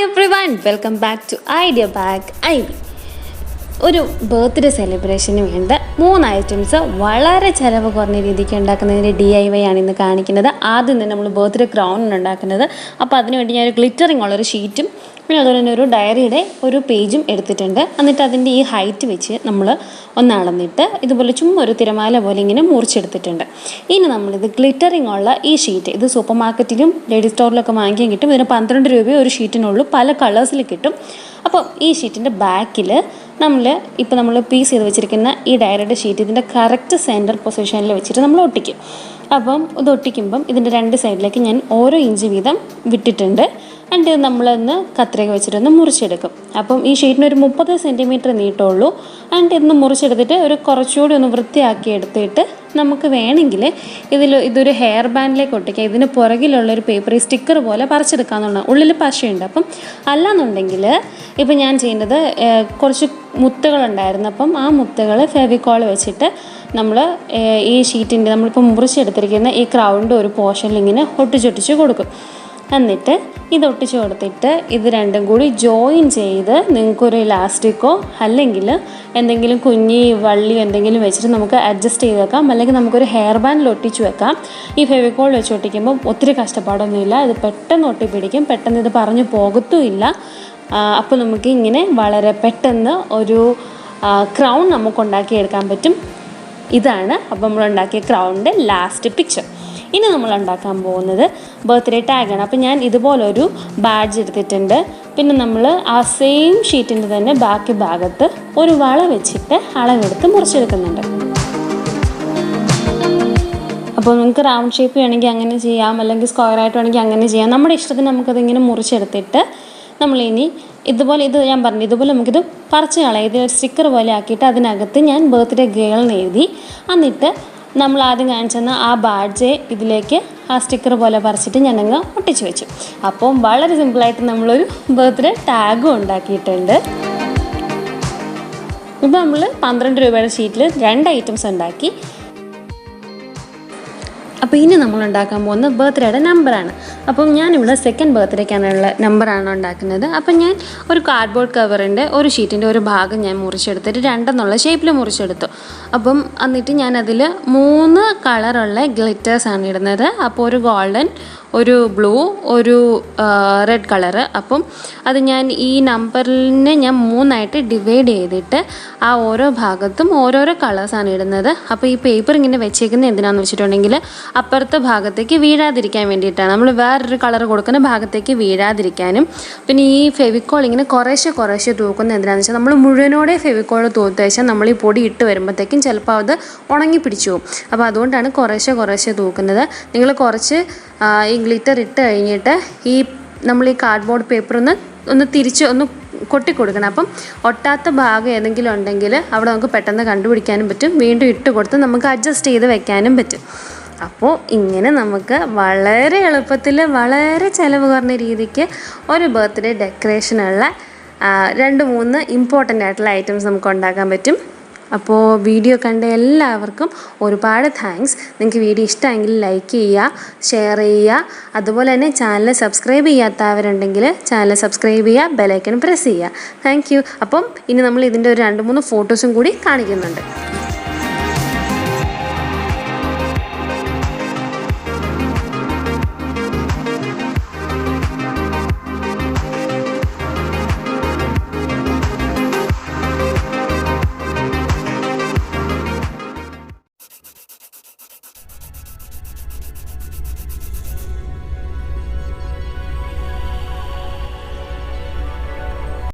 everyone, welcome back to Idea Bag IB. ഒരു birthday സെലിബ്രേഷന് വേണ്ട 3 items വളരെ ചിലവ് കുറഞ്ഞ രീതിക്ക് ഉണ്ടാക്കുന്നതിൻ്റെ DIY ആണ് ഇന്ന് കാണിക്കുന്നത്. ആദ്യം തന്നെ നമ്മൾ ബർത്ത്ഡേ ക്രൗൺ ഉണ്ടാക്കുന്നത്. അപ്പോൾ അതിനുവേണ്ടി ഞാനൊരു ഗ്ലിറ്ററിങ് ഉള്ളൊരു ഷീറ്റും പിന്നെ അതുപോലെ തന്നെ ഒരു ഡയറിയുടെ ഒരു പേജും എടുത്തിട്ടുണ്ട്. എന്നിട്ട് അതിൻ്റെ ഈ ഹൈറ്റ് വെച്ച് നമ്മൾ ഒന്ന് അളന്നിട്ട് ഇതുപോലെ ചുമ്മാ ഒരു തിരമാല പോലെ ഇങ്ങനെ മുറിച്ചെടുത്തിട്ടുണ്ട്. ഇനി നമ്മളിത് ഗ്ലിറ്ററിങ് ഉള്ള ഈ ഷീറ്റ് ഇത് സൂപ്പർ മാർക്കറ്റിലും ലേഡി സ്റ്റോറിലൊക്കെ വാങ്ങിക്കാൻ കിട്ടും. ഇതിന് 12 രൂപ ഒരു ഷീറ്റിനുള്ളൂ, പല കളേഴ്സിൽ കിട്ടും. അപ്പം ഈ ഷീറ്റിൻ്റെ ബാക്കിൽ നമ്മൾ പീസ് ചെയ്ത് വെച്ചിരിക്കുന്ന ഈ ഡയറിയുടെ ഷീറ്റ് ഇതിൻ്റെ കറക്റ്റ് സെൻറ്റർ പൊസിഷനിൽ വെച്ചിട്ട് നമ്മൾ ഒട്ടിക്കും. അപ്പം ഇത് ഒട്ടിക്കുമ്പം ഇതിൻ്റെ 2 സൈഡിലേക്ക് ഞാൻ ഓരോ ഇഞ്ച് വീതം വിട്ടിട്ടുണ്ട്. എന്നിട്ട് ഇത് നമ്മളൊന്ന് കത്രിക വെച്ചിട്ടൊന്ന് മുറിച്ചെടുക്കും. അപ്പം ഈ ഷീറ്റിന് ഒരു 30 സെൻറ്റിമീറ്റർ നീട്ടമുള്ളൂ. എന്നിട്ട് ഇതൊന്ന് മുറിച്ചെടുത്തിട്ട് ഒരു കുറച്ചുകൂടി ഒന്ന് വൃത്തിയാക്കി എടുത്തിട്ട് നമുക്ക് വേണമെങ്കിൽ ഇതൊരു ഹെയർ ബാൻഡിലേക്ക് ഒട്ടിക്കാം. ഇതിന് പുറകിലുള്ളൊരു പേപ്പർ ഈ സ്റ്റിക്കർ പോലെ പറിച്ചെടുക്കാമെന്നുള്ളതാണ്. ഉള്ളിൽ പശയുണ്ട്. അപ്പം അല്ലാന്നുണ്ടെങ്കിൽ ഇപ്പം ഞാൻ ചെയ്യുന്നത് കുറച്ച് മുത്തുകളുണ്ടായിരുന്നു. അപ്പം ആ മുത്തുകൾ ഫെവിക്കോൾ വെച്ചിട്ട് നമ്മൾ ഈ ഷീറ്റിൻ്റെ നമ്മളിപ്പോൾ മുറിച്ചെടുത്തിരിക്കുന്ന ഈ ക്രൗണ്ട് ഒരു പോർഷനിൽ ഇങ്ങനെ ഒട്ടിച്ചൊട്ടിച്ച് കൊടുക്കും. എന്നിട്ട് ഇത് ഒട്ടിച്ച് കൊടുത്തിട്ട് ഇത് രണ്ടും കൂടി ജോയിൻ ചെയ്ത് നിങ്ങൾക്കൊരു ഇലാസ്റ്റിക്കോ അല്ലെങ്കിൽ എന്തെങ്കിലും കുഞ്ഞി വള്ളി എന്തെങ്കിലും വെച്ചിട്ട് നമുക്ക് അഡ്ജസ്റ്റ് ചെയ്ത് വെക്കാം. അല്ലെങ്കിൽ നമുക്കൊരു ഹെയർ ബാൻഡിൽ ഒട്ടിച്ച് വെക്കാം. ഈ ഫെവിക്കോൾ വെച്ച് ഒട്ടിക്കുമ്പോൾ ഒത്തിരി കഷ്ടപ്പാടൊന്നുമില്ല. ഇത് പെട്ടെന്ന് ഒട്ടിപ്പിടിക്കും, പെട്ടെന്ന് ഇത് പറഞ്ഞു പോകത്തുമില്ല. അപ്പോൾ നമുക്ക് ഇങ്ങനെ വളരെ പെട്ടെന്ന് ഒരു ക്രൗൺ നമുക്ക് ഉണ്ടാക്കിയെടുക്കാൻ പറ്റും. ഇതാണ് അപ്പോൾ നമ്മൾ ഉണ്ടാക്കിയ ക്രൗണിൻ്റെ ലാസ്റ്റ് പിക്ചർ. ഇനി നമ്മൾ ഉണ്ടാക്കാൻ പോകുന്നത് ബർത്ത്ഡേ ടാഗാണ്. അപ്പോൾ ഞാൻ ഇതുപോലൊരു ബാഡ്ജ് എടുത്തിട്ടുണ്ട്. പിന്നെ നമ്മൾ ആ സെയിം ഷീറ്റിൻ്റെ തന്നെ ബാക്കി ഭാഗത്ത് ഒരു വള വെച്ചിട്ട് അളവെടുത്ത് മുറിച്ചെടുക്കുന്നുണ്ട്. അപ്പോൾ നമുക്ക് റൗണ്ട് ഷേപ്പ് വേണമെങ്കിൽ അങ്ങനെ ചെയ്യാം, അല്ലെങ്കിൽ സ്ക്വയറായിട്ട് വേണമെങ്കിൽ അങ്ങനെ ചെയ്യാം. നമ്മുടെ ഇഷ്ടത്തിന് നമുക്കതിങ്ങനെ മുറിച്ചെടുത്തിട്ട് നമ്മളിനി ഇതുപോലെ ഞാൻ പറഞ്ഞു ഇതുപോലെ നമുക്കിത് പറിച്ച് കളയാം. ഇത് സ്റ്റിക്കർ പോലെ ആക്കിയിട്ട് അതിനകത്ത് ഞാൻ ബർത്ത്ഡേ ഗേൾ എന്ന് എഴുതി. എന്നിട്ട് നമ്മൾ ആദ്യം കാണിച്ചെന്ന ആ ബാഡ്ജ് ഇതിലേക്ക് ആ സ്റ്റിക്കർ പോലെ പറിച്ചിട്ട് ഞാനങ്ങ് ഒട്ടിച്ച് വെച്ചു. അപ്പം വളരെ സിമ്പിളായിട്ട് നമ്മളൊരു ബർത്ത്ഡേ ടാഗും ഉണ്ടാക്കിയിട്ടുണ്ട്. ഇപ്പം നമ്മൾ 12 രൂപയുടെ ഷീറ്റിൽ 2 ഐറ്റംസ് ഉണ്ടാക്കി. അപ്പോൾ ഇനി നമ്മൾ ഉണ്ടാക്കാൻ പോകുന്ന ബർത്ത്ഡേയുടെ നമ്പറാണ്. അപ്പം ഞാനിവിടെ സെക്കൻഡ് ബർത്ത്ഡേക്കാനുള്ള നമ്പറാണ് ഉണ്ടാക്കുന്നത്. അപ്പം ഞാൻ ഒരു കാർഡ്ബോർഡ് കവറിൻ്റെ ഒരു ഷീറ്റിൻ്റെ ഒരു ഭാഗം ഞാൻ മുറിച്ചെടുത്തിട്ട് 2 എന്നുള്ള ഷേപ്പിൽ മുറിച്ചെടുത്തു. അപ്പം എന്നിട്ട് ഞാനതിൽ 3 കളറുള്ള ഗ്ലിറ്റേഴ്സാണ് ഇടുന്നത്. അപ്പോൾ ഒരു ഗോൾഡൻ, ഒരു ബ്ലൂ, ഒരു റെഡ് കളറ്. അപ്പം അത് ഞാൻ ഈ നമ്പറിനെ ഞാൻ 3ആയിട്ട് ഡിവൈഡ് ചെയ്തിട്ട് ആ ഓരോ ഭാഗത്തും ഓരോരോ കളേഴ്സാണ് ഇടുന്നത്. അപ്പോൾ ഈ പേപ്പർ ഇങ്ങനെ വെച്ചേക്കുന്നത് എന്തിനാണെന്ന് വെച്ചിട്ടുണ്ടെങ്കിൽ അപ്പുറത്തെ ഭാഗത്തേക്ക് വീഴാതിരിക്കാൻ വേണ്ടിയിട്ടാണ്. നമ്മൾ വേറൊരു കളർ കൊടുക്കുന്ന ഭാഗത്തേക്ക് വീഴാതിരിക്കാനും. പിന്നെ ഈ ഫെവിക്കോൾ ഇങ്ങനെ കുറേശ്ശെ തൂക്കുന്നത് എന്തിനാണെന്ന് വെച്ചാൽ നമ്മൾ മുഴുവനോടെ ഫെവിക്കോൾ തൂത്ത് വെച്ചാൽ നമ്മൾ ഈ പൊടി ഇട്ട് വരുമ്പോഴത്തേക്കും ചിലപ്പോൾ അത് ഉണങ്ങി പിടിച്ചു പോകും. അപ്പോൾ അതുകൊണ്ടാണ് കുറേശ്ശെ തൂക്കുന്നത്. നിങ്ങൾ കുറച്ച് ഈ ഗ്ലിറ്റർ ഇട്ട് കഴിഞ്ഞിട്ട് ഈ നമ്മൾ ഈ കാർഡ്ബോർഡ് പേപ്പർ ഒന്ന് തിരിച്ച് ഒന്ന് കൊട്ടിക്കൊടുക്കണം. അപ്പം ഒട്ടാത്ത ഭാഗം ഏതെങ്കിലും ഉണ്ടെങ്കിൽ അവിടെ നമുക്ക് പെട്ടെന്ന് കണ്ടുപിടിക്കാനും പറ്റും. വീണ്ടും ഇട്ട് കൊടുത്ത് നമുക്ക് അഡ്ജസ്റ്റ് ചെയ്ത് വെക്കാനും പറ്റും. അപ്പോൾ ഇങ്ങനെ നമുക്ക് വളരെ എളുപ്പത്തിൽ വളരെ ചിലവ് കുറഞ്ഞ രീതിക്ക് ഒരു ബർത്ത്ഡേ ഡെക്കറേഷനുള്ള 2-3 ഇമ്പോർട്ടൻ്റ് ആയിട്ടുള്ള ഐറ്റംസ് നമുക്ക് ഉണ്ടാക്കാൻ പറ്റും. അപ്പോൾ വീഡിയോ കണ്ട എല്ലാവർക്കും ഒരുപാട് താങ്ക്സ്. നിങ്ങൾക്ക് വീഡിയോ ഇഷ്ടമെങ്കിൽ ലൈക്ക് ചെയ്യുക, ഷെയർ ചെയ്യുക. അതുപോലെ തന്നെ ചാനൽ സബ്സ്ക്രൈബ് ചെയ്യാത്തവരുണ്ടെങ്കിൽ ചാനൽ സബ്സ്ക്രൈബ് ചെയ്യുക, ബെലൈക്കൺ പ്രസ് ചെയ്യുക. Thank you. അപ്പം ഇനി നമ്മൾ ഇതിൻ്റെ ഒരു 2-3 ഫോട്ടോസും കൂടി കാണിക്കുന്നുണ്ട്.